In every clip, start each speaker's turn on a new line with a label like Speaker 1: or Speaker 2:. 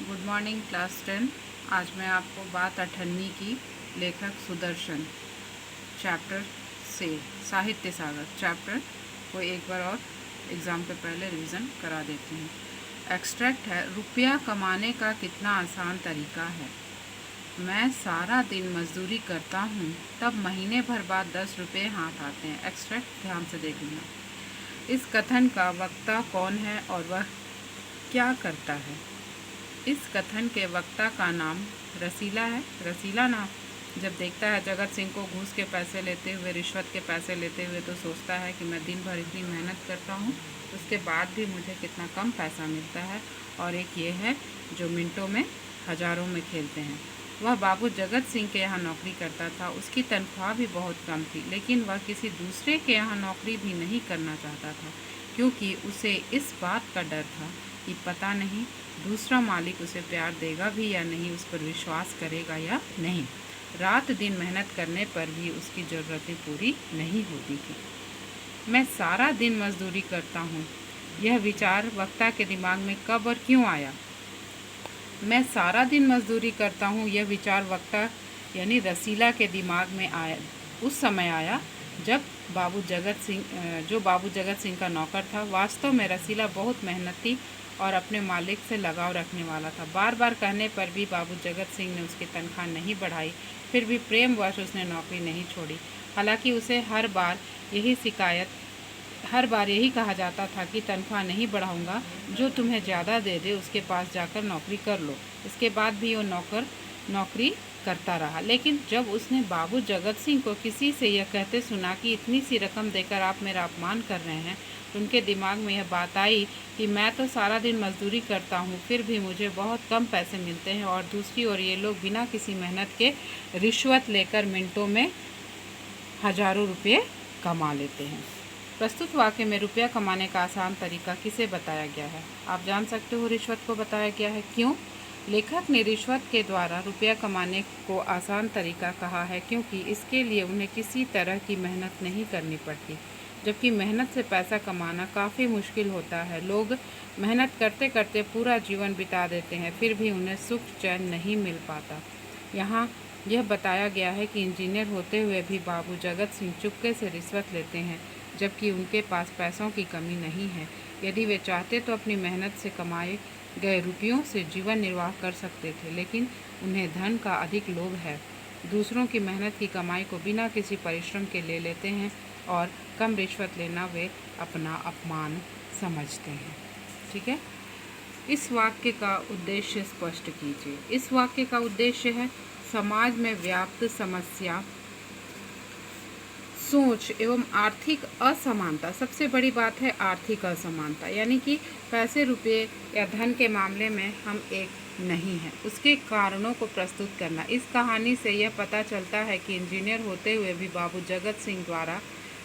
Speaker 1: Good morning class 10। आज मैं आपको बात 18वीं की लेखक सुदर्शन चैप्टर से साहित्य सागर चैप्टर को एक बार और एग्ज़ाम के पहले रिवीजन करा देती हूँ। एक्सट्रैक्ट है, रुपया कमाने का कितना आसान तरीका है। मैं सारा दिन मजदूरी करता हूँ, तब महीने भर बाद 10 रुपये हाथ आते हैं। एक्सट्रैक्ट ध्यान से देख लेना। इस कथन का वक्ता कौन है और वह क्या करता है। इस कथन के वक्ता का नाम रसीला है। रसीला नाम जब देखता है जगत सिंह को घूस के पैसे लेते हुए, रिश्वत के पैसे लेते हुए, तो सोचता है कि मैं दिन भर इतनी मेहनत करता हूँ, उसके बाद भी मुझे कितना कम पैसा मिलता है। और एक ये है जो मिनटों में हज़ारों में खेलते हैं। वह बाबू जगत सिंह के यहाँ नौकरी करता था। उसकी तनख्वाह भी बहुत कम थी, लेकिन वह किसी दूसरे के यहाँ नौकरी भी नहीं करना चाहता था, क्योंकि उसे इस बात का डर था कि पता नहीं दूसरा मालिक उसे प्यार देगा भी या नहीं, उस पर विश्वास करेगा या नहीं। रात दिन मेहनत करने पर भी उसकी ज़रूरतें पूरी नहीं होती थी। मैं सारा दिन मजदूरी करता हूँ, यह विचार वक्ता के दिमाग में कब और क्यों आया। मैं सारा दिन मजदूरी करता हूँ, यह विचार वक्ता यानी रसीला के दिमाग में आया, उस समय आया जब बाबू जगत सिंह का नौकर था। वास्तव में रसीला बहुत मेहनती और अपने मालिक से लगाव रखने वाला था। बार बार कहने पर भी बाबू जगत सिंह ने उसकी तनख्वाह नहीं बढ़ाई। फिर भी प्रेमवश उसने नौकरी नहीं छोड़ी। हालांकि उसे हर बार यही कहा जाता था कि तनख्वाह नहीं बढ़ाऊंगा, जो तुम्हें ज़्यादा दे दे उसके पास जाकर नौकरी कर लो। इसके बाद भी वो नौकरी करता रहा। लेकिन जब उसने बाबू जगत सिंह को किसी से यह कहते सुना कि इतनी सी रकम देकर आप मेरा अपमान कर रहे हैं, तो उनके दिमाग में यह बात आई कि मैं तो सारा दिन मजदूरी करता हूँ, फिर भी मुझे बहुत कम पैसे मिलते हैं, और दूसरी ओर ये लोग बिना किसी मेहनत के रिश्वत लेकर मिनटों में हज़ारों रुपये कमा लेते हैं। प्रस्तुत वाक्य में रुपया कमाने का आसान तरीका किसे बताया गया है। आप जान सकते हो रिश्वत को बताया गया है। क्यों? लेखक ने रिश्वत के द्वारा रुपया कमाने को आसान तरीका कहा है क्योंकि इसके लिए उन्हें किसी तरह की मेहनत नहीं करनी पड़ती, जबकि मेहनत से पैसा कमाना काफ़ी मुश्किल होता है। लोग मेहनत करते करते पूरा जीवन बिता देते हैं, फिर भी उन्हें सुख चैन नहीं मिल पाता। यहाँ यह बताया गया है कि इंजीनियर होते हुए भी बाबू जगत सिंह चुपके से रिश्वत लेते हैं, जबकि उनके पास पैसों की कमी नहीं है। यदि वे चाहते तो अपनी मेहनत से कमाए गए रुपयों से जीवन निर्वाह कर सकते थे, लेकिन उन्हें धन का अधिक लोभ है। दूसरों की मेहनत की कमाई को बिना किसी परिश्रम के ले लेते हैं, और कम रिश्वत लेना वे अपना अपमान समझते हैं। ठीक है। इस वाक्य का उद्देश्य स्पष्ट कीजिए। इस वाक्य का उद्देश्य है समाज में व्याप्त समस्या, सोच एवं आर्थिक असमानता। सबसे बड़ी बात है आर्थिक असमानता, यानी कि पैसे रुपये या धन के मामले में हम एक नहीं हैं, उसके कारणों को प्रस्तुत करना। इस कहानी से यह पता चलता है कि इंजीनियर होते हुए भी बाबू जगत सिंह द्वारा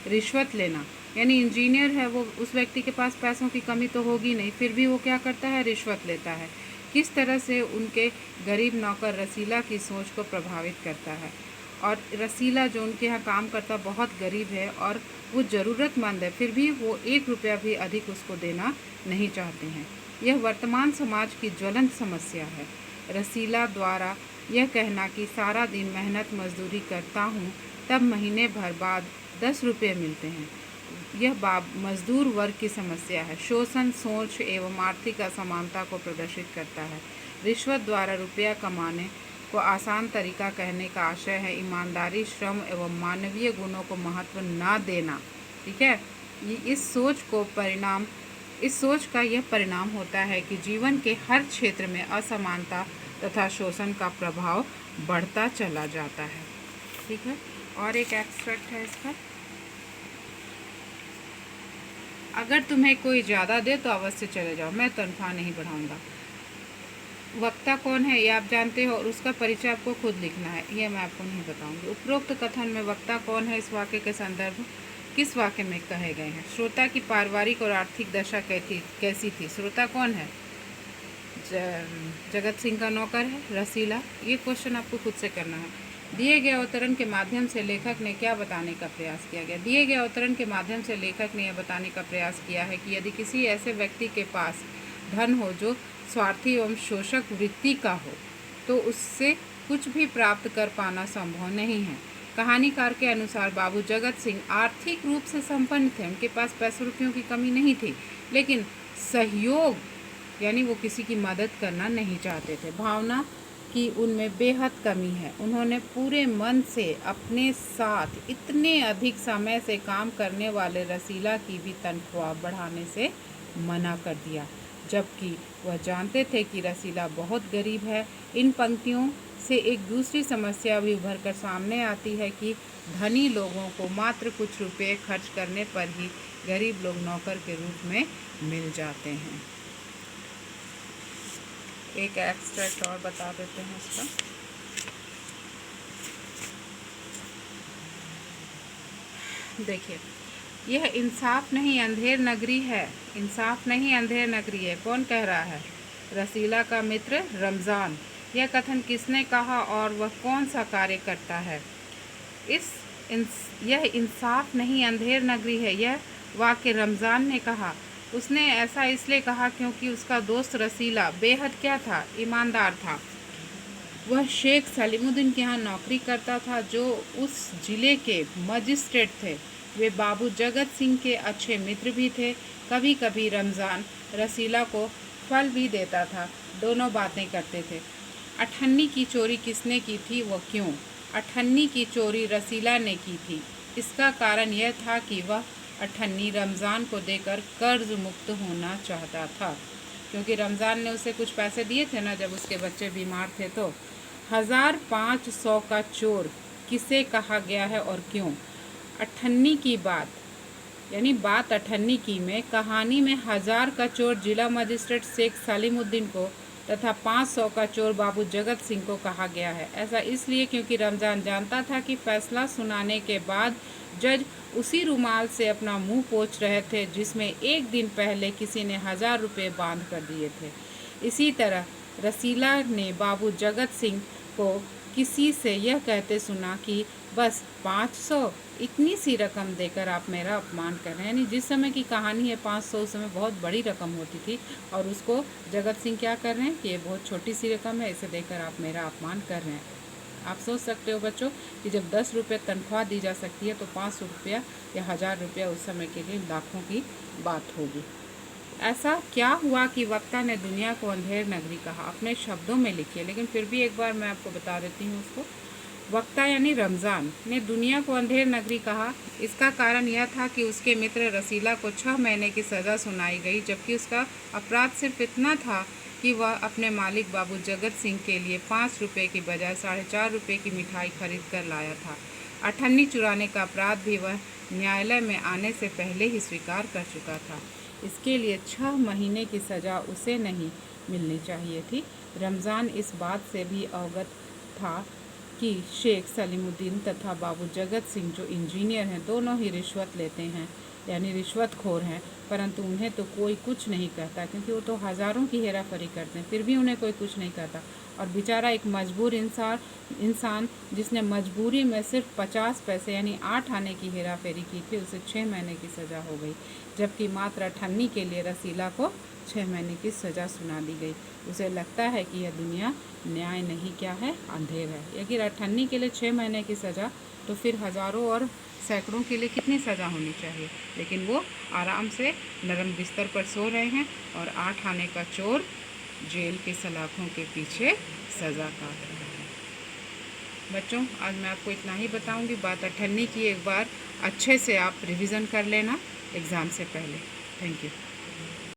Speaker 1: रिश्वत लेना, यानी इंजीनियर है वो, उस व्यक्ति के पास पैसों की कमी तो होगी नहीं, फिर भी वो क्या करता है, रिश्वत लेता है। किस तरह से उनके गरीब नौकर रसीला की सोच को प्रभावित करता है। और रसीला जो उनके यहाँ काम करता बहुत गरीब है और वो ज़रूरतमंद है, फिर भी वो 1 रुपया भी अधिक उसको देना नहीं चाहते हैं। यह वर्तमान समाज की ज्वलंत समस्या है। रसीला द्वारा यह कहना कि सारा दिन मेहनत मजदूरी करता हूँ, तब महीने भर बाद 10 रुपये मिलते हैं, यह मजदूर वर्ग की समस्या है। शोषण, सोच एवं आर्थिक असमानता को प्रदर्शित करता है। रिश्वत द्वारा रुपया कमाने को आसान तरीका कहने का आशय है ईमानदारी, श्रम एवं मानवीय गुणों को महत्व न देना। ठीक है। इस सोच का यह परिणाम होता है कि जीवन के हर क्षेत्र में असमानता तथा शोषण का प्रभाव बढ़ता चला जाता है। ठीक है। और एक एक्सट्रैक्ट है इसका। अगर तुम्हें कोई ज़्यादा दे तो अवश्य चले जाओ, मैं तनख्वाह नहीं बढ़ाऊंगा। वक्ता कौन है ये आप जानते हो, और उसका परिचय आपको खुद लिखना है, यह मैं आपको नहीं बताऊंगी। उपरोक्त कथन में वक्ता कौन है, इस वाक्य के संदर्भ किस वाक्य में कहे गए हैं। श्रोता की पारिवारिक और आर्थिक दशा कैसी थी। श्रोता कौन है, जगत सिंह का नौकर है रसीला। ये क्वेश्चन आपको खुद से करना है। दिए गए अवतरण के माध्यम से लेखक ने क्या बताने का प्रयास किया गया। दिए गए अवतरण के माध्यम से लेखक ने यह बताने का प्रयास किया है कि यदि किसी ऐसे व्यक्ति के पास धन हो जो स्वार्थी एवं शोषक वृत्ति का हो तो उससे कुछ भी प्राप्त कर पाना संभव नहीं है। कहानीकार के अनुसार बाबू जगत सिंह आर्थिक रूप से संपन्न थे, उनके पास पैसों रुपयों की कमी नहीं थी, लेकिन सहयोग यानी वो किसी की मदद करना नहीं चाहते थे। भावना की उनमें बेहद कमी है। उन्होंने पूरे मन से अपने साथ इतने अधिक समय से काम करने वाले रसीला की भी तनख्वाह बढ़ाने से मना कर दिया, जबकि वह जानते थे कि रसीला बहुत गरीब है। इन पंक्तियों से एक दूसरी समस्या भी उभर कर सामने आती है कि धनी लोगों को मात्र कुछ रुपए खर्च करने पर ही गरीब लोग नौकर के रूप में मिल जाते हैं। एक एक्सट्रैक्ट और बता देते हैं उसका। देखिए, यह इंसाफ नहीं अंधेर नगरी है, इंसाफ नहीं अंधेर नगरी है। कौन कह रहा है? रसीला का मित्र रमज़ान। यह कथन किसने कहा और वह कौन सा कार्य करता है? यह इंसाफ नहीं अंधेर नगरी है, यह वाक्य रमज़ान ने कहा। उसने ऐसा इसलिए कहा क्योंकि उसका दोस्त रसीला बेहद क्या था? ईमानदार था। वह शेख सलीमुद्दीन के यहाँ नौकरी करता था, जो उस जिले के मजिस्ट्रेट थे। वे बाबू जगत सिंह के अच्छे मित्र भी थे। कभी कभी रमज़ान रसीला को फल भी देता था। दोनों बातें करते थे। अठन्नी की चोरी किसने की थी, वह क्यों? अठन्नी की चोरी रसीला ने की थी। इसका कारण यह था कि वह अठन्नी रमज़ान को देकर कर्ज मुक्त होना चाहता था, क्योंकि रमज़ान ने उसे कुछ पैसे दिए थे ना जब उसके बच्चे बीमार थे। तो 1500 का चोर किसे कहा गया है और क्यों? अठन्नी की बात यानी बात अठन्नी की में कहानी में 1000 का चोर जिला मजिस्ट्रेट शेख सलीमुद्दीन को तथा 500 का चोर बाबू जगत सिंह को कहा गया है। ऐसा इसलिए क्योंकि रमज़ान जानता था कि फैसला सुनाने के बाद जज उसी रुमाल से अपना मुंह पोंछ रहे थे जिसमें एक दिन पहले किसी ने 1000 रुपये बांध कर दिए थे। इसी तरह रसीला ने बाबू जगत सिंह को किसी से यह कहते सुना कि बस 500 इतनी सी रकम देकर आप मेरा अपमान कर रहे हैं। यानी जिस समय की कहानी है 500 उस समय बहुत बड़ी रकम होती थी, और उसको जगत सिंह क्या कर रहे हैं कि ये बहुत छोटी सी रकम है, इसे देकर आप मेरा अपमान कर रहे हैं। आप सोच सकते हो बच्चों कि जब 10 रुपये तनख्वाह दी जा सकती है तो 500 रुपया या 1000 रुपया उस समय के लिए लाखों की बात होगी। ऐसा क्या हुआ कि वक्ता ने दुनिया को अंधेर नगरी कहा? अपने शब्दों में लिखिए, लेकिन फिर भी एक बार मैं आपको बता देती हूँ उसको। वक्ता यानी रमज़ान ने दुनिया को अंधेर नगरी कहा। इसका कारण यह था कि उसके मित्र रसीला को 6 महीने की सज़ा सुनाई गई, जबकि उसका अपराध सिर्फ इतना था कि वह अपने मालिक बाबू जगत सिंह के लिए 5 रुपये की बजाय 4.5 रुपये की मिठाई खरीद कर लाया था। अठन्नी चुराने का अपराध भी वह न्यायालय में आने से पहले ही स्वीकार कर चुका था। इसके लिए 6 महीने की सज़ा उसे नहीं मिलनी चाहिए थी। रमज़ान इस बात से भी अवगत था कि शेख सलीमुद्दीन तथा बाबू जगत सिंह जो इंजीनियर हैं, दोनों ही रिश्वत लेते हैं, यानी रिश्वतखोर हैं, परंतु उन्हें तो कोई कुछ नहीं कहता, क्योंकि वो तो हज़ारों की हेराफेरी करते हैं, फिर भी उन्हें कोई कुछ नहीं कहता। और बेचारा एक मजबूर इंसान जिसने मजबूरी में सिर्फ 50 पैसे यानी 8 आने की हेराफेरी की थी, उसे 6 महीने की सज़ा हो गई, जबकि मात्र अठन्नी के लिए रसीला को 6 महीने की सज़ा सुना दी गई। उसे लगता है कि यह दुनिया न्याय नहीं क्या है, अंधेर है। यदि अठन्नी के लिए 6 महीने की सज़ा, तो फिर हज़ारों और सैकड़ों के लिए कितनी सज़ा होनी चाहिए? लेकिन वो आराम से नरम बिस्तर पर सो रहे हैं और 8 आने का चोर जेल के सलाखों के पीछे सज़ा काट रहा है। बच्चों, आज मैं आपको इतना ही बताऊंगी। बात अठन्नी की एक बार अच्छे से आप रिवीज़न कर लेना एग्ज़ाम से पहले। Thank you.